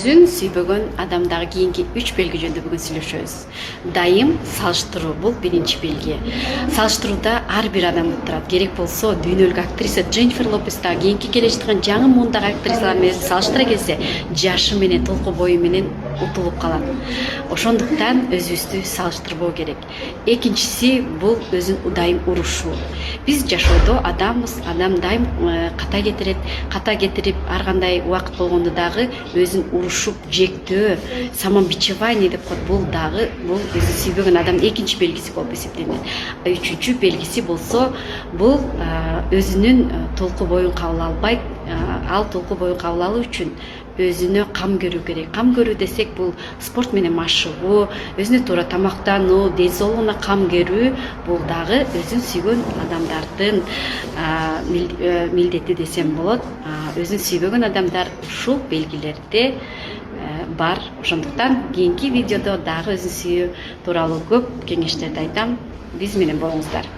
Өзүн сүйбөгөн адамдагы кийинки 3 белги жөнүндө бүгүн сүйлөшөбүз. Дайым салыштыруу бул биринчи белги. Салыштырууда ар бир адам турат. Керек болсо дүйнөлүк актриса Дженнифер Лопес да кийинки келе жаткан жаңы муундагы актрисалар менен салыштыра келсе, жашы менен, толку бою менен утулуп калат. Ошондуктан өзүбүздү салыштырбоо керек. Экинчиси бул өзүн дайым урушуу. Биз жашоодо адамбыз, адам дайым ката кетирип, ар кандай убакыт болгондо дагы өзүн урушуп, жектөө, самобичевание деп коет. Бул өзүн сүйбөгөн адамдын экинчи белгиси болуп эсептелинет. Үчүнчү белгиси болсо, бул өзүнүн толку боюн кабыл албайт. Ал толку боюн кабыл алуу үчүн өзүнө кам көрүү керек. Кам көрүү десек, бул спорт менен машыгуу, өзүнө туура тамактануу, ден соолугуна кам көрүү, бул дагы өзүн сүйгөн адамдардын милдети десем болот. Өзүн сүйбөгөн адамдар ушул белгилерде бар. Ошондуктан кийинки видеодо дагы өзүн сүйүү тууралуу көп кеңештерди айтам. Биз менен болуңуздар.